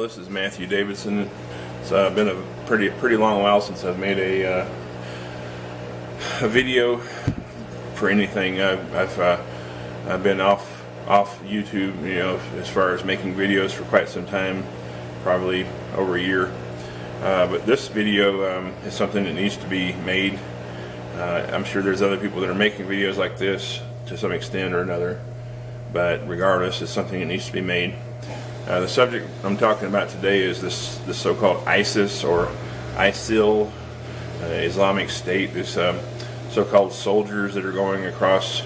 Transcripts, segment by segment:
this is Matthew Davidson. It's been a pretty long while since I've made a video for anything. I've been off YouTube, as far as making videos for quite some time, probably over a year. But this video is something that needs to be made. I'm sure there's other people that are making videos like this to some extent or another, but regardless, it's something that needs to be made. The subject I'm talking about today is this so-called ISIS or ISIL, Islamic State, this so-called soldiers that are going across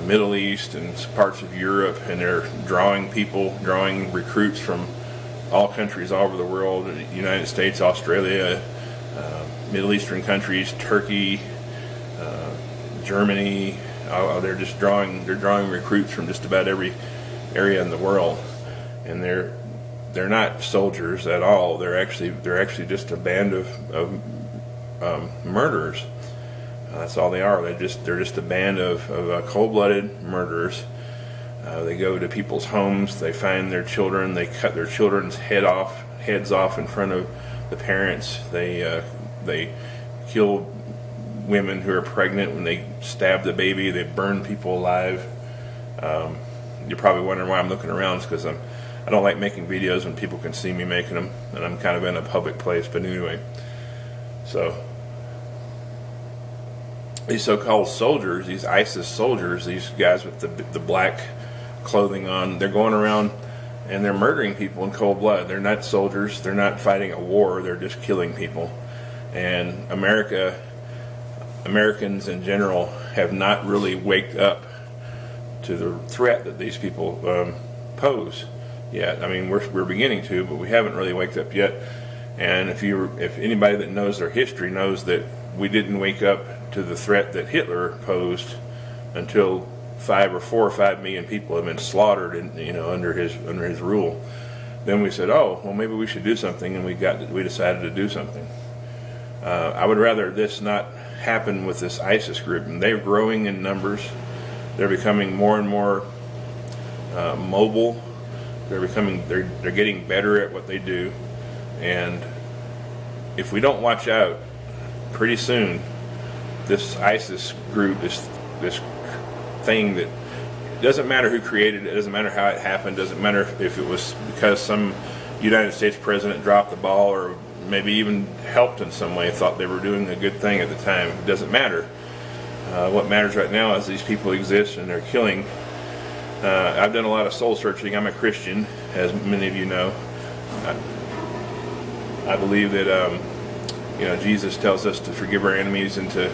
Middle East and parts of Europe, and they're drawing recruits from all countries all over the world, the United States, Australia, Middle Eastern countries, Turkey, Germany. They're drawing recruits from just about every area in the world. And they're not soldiers at all. They're actually just a band of murderers. That's all they are. They're just a band of cold-blooded murderers. They go to people's homes. They find their children. They cut their children's heads off in front of the parents. They kill women who are pregnant when they stab the baby. They burn people alive. You're probably wondering why I'm looking around. It's because I don't like making videos when people can see me making them, and I'm kind of in a public place. But anyway, so these so-called soldiers, these ISIS soldiers, these guys with the black clothing on, they're going around and they're murdering people in cold blood. They're not soldiers. They're not fighting a war. They're just killing people. And Americans in general have not really waked up to the threat that these people pose yet. I mean, we're beginning to, but we haven't really waked up yet. And if anybody that knows their history knows that we didn't wake up to the threat that Hitler posed until 4 or 5 million people have been slaughtered under his rule. Then we said, oh, well, maybe we should do something, and we decided to do something. I would rather this not happen with this ISIS group. And they're growing in numbers. They're becoming more and more mobile. They're getting better at what they do, and if we don't watch out, pretty soon this ISIS group, this thing that doesn't matter who created it, doesn't matter how it happened, doesn't matter if it was because some United States president dropped the ball or maybe even helped in some way, thought they were doing a good thing at the time. It doesn't matter. What matters right now is these people exist and they're killing. I've done a lot of soul searching. I'm a Christian, as many of you know. I believe that Jesus tells us to forgive our enemies and to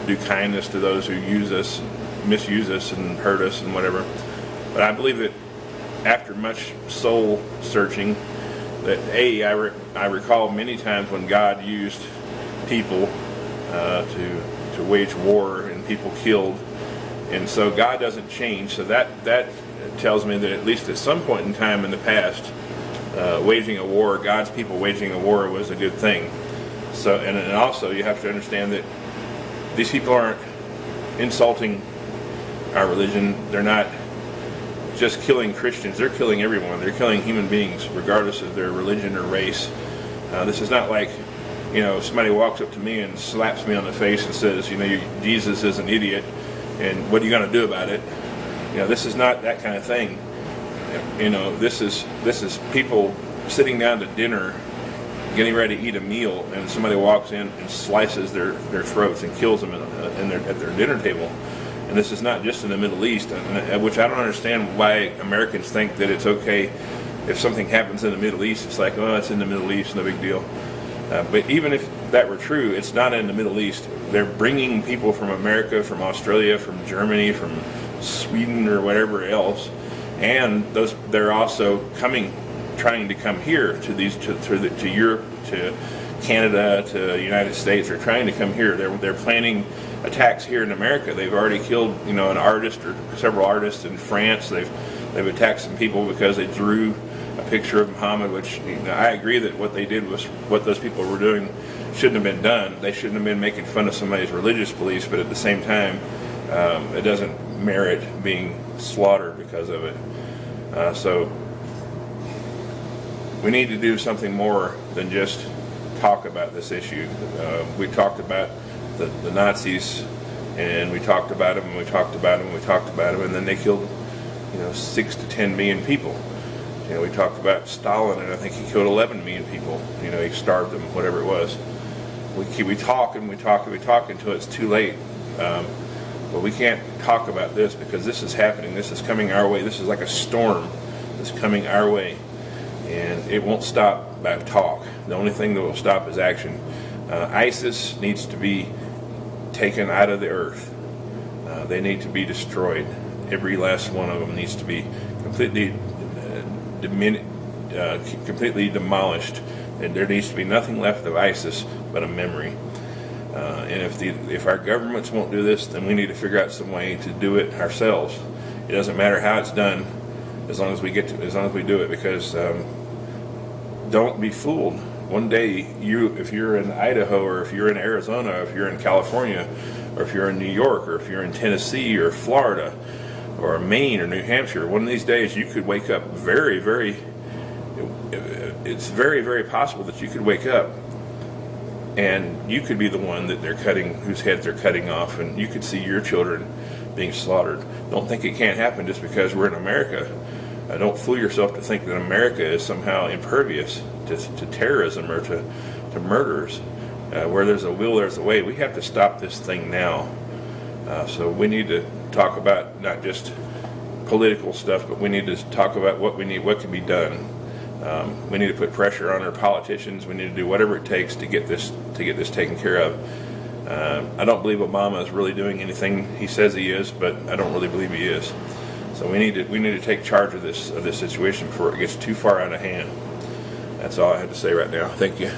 do kindness to those who misuse us and hurt us and whatever. But I believe that after much soul searching, that I recall many times when God used people to wage war and people killed. And so God doesn't change. So that tells me that at least at some point in time in the past, waging a war, God's people waging a war, was a good thing. So, and also you have to understand that these people aren't insulting our religion. They're not just killing Christians. They're killing everyone. They're killing human beings, regardless of their religion or race. This is not like, somebody walks up to me and slaps me on the face and says, Jesus is an idiot, and what are you going to do about it? This is not that kind of thing. This is people sitting down to dinner, getting ready to eat a meal, and somebody walks in and slices their throats and kills them at their dinner table. And this is not just in the Middle East, which I don't understand why Americans think that it's okay if something happens in the Middle East. It's like, oh, it's in the Middle East, no big deal. But even if that were true, it's not in the Middle East. They're bringing people from America, from Australia, from Germany, from Sweden, or whatever else, and they're also trying to come here to Europe, to Canada, to the United States. They're trying to come here. They're planning attacks here in America. They've already killed an artist or several artists in France. They've attacked some people because they drew a picture of Muhammad, which I agree that what they did was what those people were doing shouldn't have been done. They shouldn't have been making fun of somebody's religious beliefs, but at the same time, it doesn't merit being slaughtered because of it. So we need to do something more than just talk about this issue. We talked about the Nazis, and we talked about them, and we talked about them, and we talked about them, and then they killed, 6 to 10 million people. We talked about Stalin, and I think he killed 11 million people. He starved them, whatever it was. We talk and we talk and we talk until it's too late. But we can't talk about this because this is happening. This is coming our way. This is like a storm that's coming our way. And it won't stop by talk. The only thing that will stop is action. ISIS needs to be taken out of the earth. They need to be destroyed. Every last one of them needs to be completely demolished, and there needs to be nothing left of ISIS but a memory. And if our governments won't do this, then we need to figure out some way to do it ourselves. It doesn't matter how it's done, as long as we do it. Because don't be fooled. One day, if you're in Idaho, or if you're in Arizona, or if you're in California, or if you're in New York, or if you're in Tennessee, or Florida, or Maine, or New Hampshire, one of these days you could wake up it's very, very possible that you could wake up and you could be the one that whose heads they're cutting off, and you could see your children being slaughtered. Don't think it can't happen just because we're in America. Don't fool yourself to think that America is somehow impervious to terrorism or to murders. Where there's a will, there's a way. We have to stop this thing now. So we need to talk about not just political stuff, but we need to talk about what can be done. We need to put pressure on our politicians. We need to do whatever it takes to get this taken care of. I don't believe Obama is really doing anything he says he is, but I don't really believe he is. So we need to take charge of this situation before it gets too far out of hand. That's all I have to say right now. Thank you.